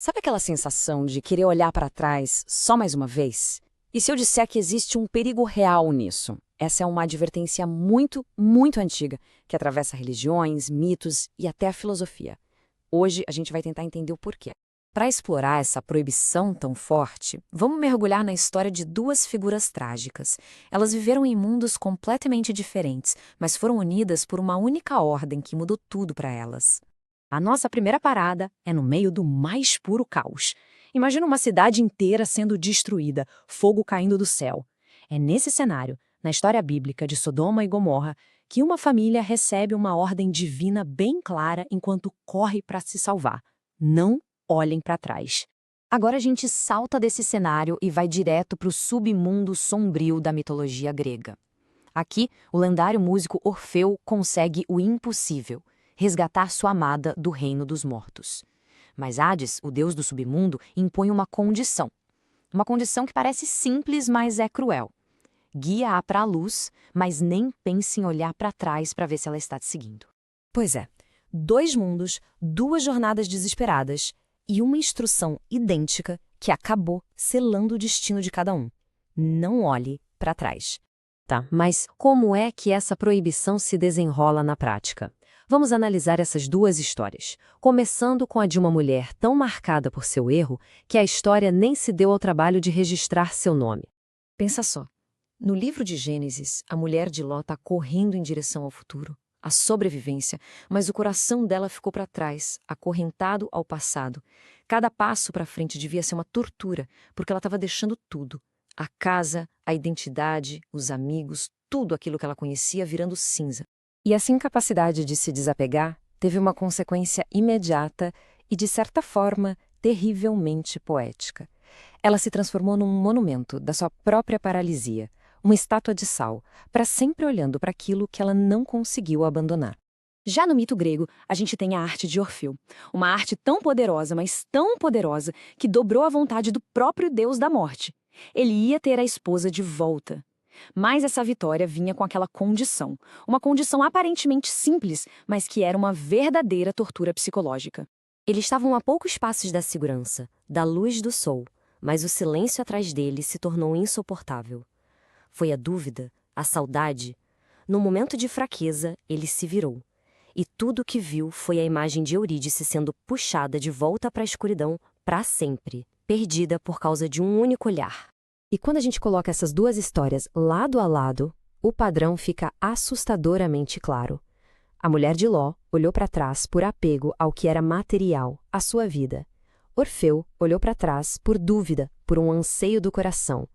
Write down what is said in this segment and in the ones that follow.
Sabe aquela sensação de querer olhar para trás só mais uma vez? E se eu disser que existe um perigo real nisso? Essa é uma advertência muito, muito antiga, que atravessa religiões, mitos e até a filosofia. Hoje a gente vai tentar entender o porquê. Para explorar essa proibição tão forte, vamos mergulhar na história de duas figuras trágicas. Elas viveram em mundos completamente diferentes, mas foram unidas por uma única ordem que mudou tudo para elas. A nossa primeira parada é no meio do mais puro caos. Imagina uma cidade inteira sendo destruída, fogo caindo do céu. É nesse cenário, na história bíblica de Sodoma e Gomorra, que uma família recebe uma ordem divina bem clara enquanto corre para se salvar. Não olhem para trás. Agora a gente salta desse cenário e vai direto para o submundo sombrio da mitologia grega. Aqui, o lendário músico Orfeu consegue o impossível: resgatar sua amada do reino dos mortos. Mas Hades, o deus do submundo, impõe uma condição. Uma condição que parece simples, mas é cruel. Guia-a para a luz, mas nem pense em olhar para trás para ver se ela está te seguindo. Pois é, dois mundos, duas jornadas desesperadas e uma instrução idêntica que acabou selando o destino de cada um. Não olhe para trás. Tá, mas como é que essa proibição se desenrola na prática? Vamos analisar essas duas histórias, começando com a de uma mulher tão marcada por seu erro que a história nem se deu ao trabalho de registrar seu nome. Pensa só, no livro de Gênesis, a mulher de Ló está correndo em direção ao futuro, à sobrevivência, mas o coração dela ficou para trás, acorrentado ao passado. Cada passo para frente devia ser uma tortura, porque ela estava deixando tudo. A casa, a identidade, os amigos, tudo aquilo que ela conhecia virando cinza. E essa incapacidade de se desapegar teve uma consequência imediata e, de certa forma, terrivelmente poética. Ela se transformou num monumento da sua própria paralisia, uma estátua de sal, para sempre olhando para aquilo que ela não conseguiu abandonar. Já no mito grego, a gente tem a arte de Orfeu, uma arte tão poderosa, mas tão poderosa, que dobrou a vontade do próprio deus da morte. Ele ia ter a esposa de volta. Mas essa vitória vinha com aquela condição, uma condição aparentemente simples, mas que era uma verdadeira tortura psicológica. Eles estavam a poucos passos da segurança, da luz do sol, mas o silêncio atrás dele se tornou insuportável. Foi a dúvida, a saudade. No momento de fraqueza, ele se virou. E tudo o que viu foi a imagem de Eurídice sendo puxada de volta para a escuridão para sempre, perdida por causa de um único olhar. E quando a gente coloca essas duas histórias lado a lado, o padrão fica assustadoramente claro. A mulher de Ló olhou para trás por apego ao que era material, a sua vida. Orfeu olhou para trás por dúvida, por um anseio do coração.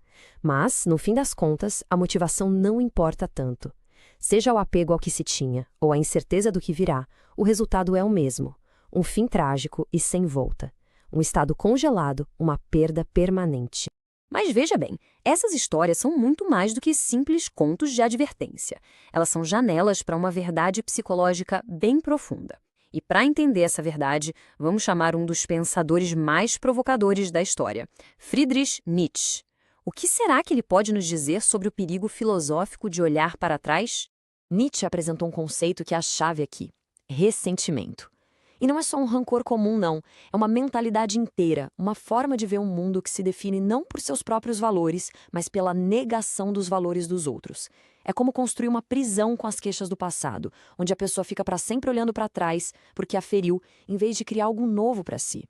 Mas, no fim das contas, a motivação não importa tanto. Seja o apego ao que se tinha ou a incerteza do que virá, o resultado é o mesmo: um fim trágico e sem volta. Um estado congelado, uma perda permanente. Mas veja bem, essas histórias são muito mais do que simples contos de advertência. Elas são janelas para uma verdade psicológica bem profunda. E para entender essa verdade, vamos chamar um dos pensadores mais provocadores da história, Friedrich Nietzsche. O que será que ele pode nos dizer sobre o perigo filosófico de olhar para trás? Nietzsche apresentou um conceito que é a chave aqui: ressentimento. E não é só um rancor comum, não. É uma mentalidade inteira, uma forma de ver um mundo que se define não por seus próprios valores, mas pela negação dos valores dos outros. É como construir uma prisão com as queixas do passado, onde a pessoa fica para sempre olhando para trás porque a feriu, em vez de criar algo novo para si.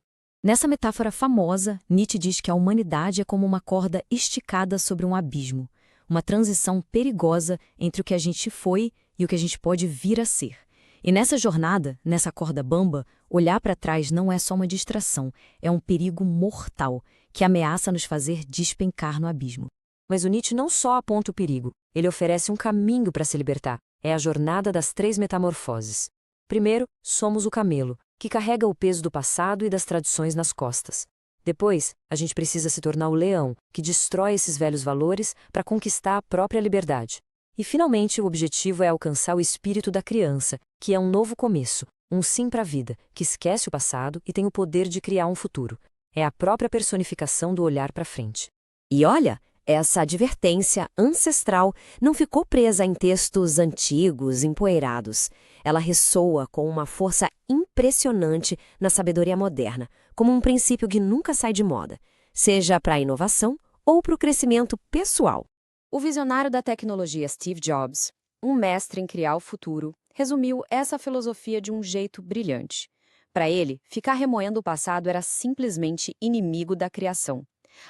Nessa metáfora famosa, Nietzsche diz que a humanidade é como uma corda esticada sobre um abismo, uma transição perigosa entre o que a gente foi e o que a gente pode vir a ser. E nessa jornada, nessa corda bamba, olhar para trás não é só uma distração, é um perigo mortal que ameaça nos fazer despencar no abismo. Mas o Nietzsche não só aponta o perigo, ele oferece um caminho para se libertar. É a jornada das 3 metamorfoses. Primeiro, somos o camelo, que carrega o peso do passado e das tradições nas costas. Depois, a gente precisa se tornar o leão, que destrói esses velhos valores para conquistar a própria liberdade. E, finalmente, o objetivo é alcançar o espírito da criança, que é um novo começo, um sim para a vida, que esquece o passado e tem o poder de criar um futuro. É a própria personificação do olhar para frente. E olha, essa advertência ancestral não ficou presa em textos antigos, empoeirados. Ela ressoa com uma força impressionante na sabedoria moderna, como um princípio que nunca sai de moda, seja para a inovação ou para o crescimento pessoal. O visionário da tecnologia Steve Jobs, um mestre em criar o futuro, resumiu essa filosofia de um jeito brilhante. Para ele, ficar remoendo o passado era simplesmente inimigo da criação.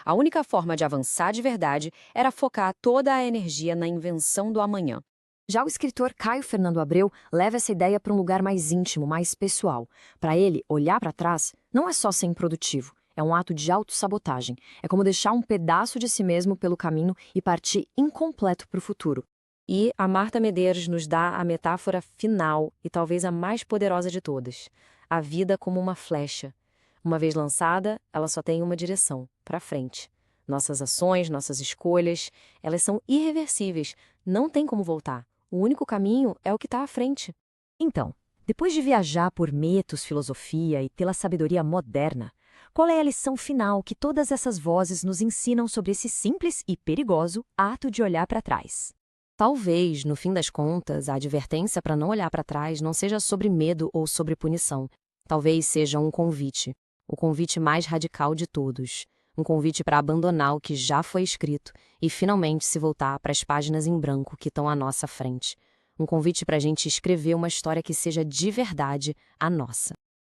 A única forma de avançar de verdade era focar toda a energia na invenção do amanhã. Já o escritor Caio Fernando Abreu leva essa ideia para um lugar mais íntimo, mais pessoal. Para ele, olhar para trás não é só ser improdutivo, é um ato de autossabotagem. É como deixar um pedaço de si mesmo pelo caminho e partir incompleto para o futuro. E a Marta Medeiros nos dá a metáfora final e talvez a mais poderosa de todas. A vida como uma flecha. Uma vez lançada, ela só tem uma direção, para frente. Nossas ações, nossas escolhas, elas são irreversíveis, não tem como voltar. O único caminho é o que está à frente. Então, depois de viajar por mitos, filosofia e pela sabedoria moderna, qual é a lição final que todas essas vozes nos ensinam sobre esse simples e perigoso ato de olhar para trás? Talvez, no fim das contas, a advertência para não olhar para trás não seja sobre medo ou sobre punição. Talvez seja um convite, o convite mais radical de todos. Um convite para abandonar o que já foi escrito e finalmente se voltar para as páginas em branco que estão à nossa frente. Um convite para a gente escrever uma história que seja de verdade a nossa.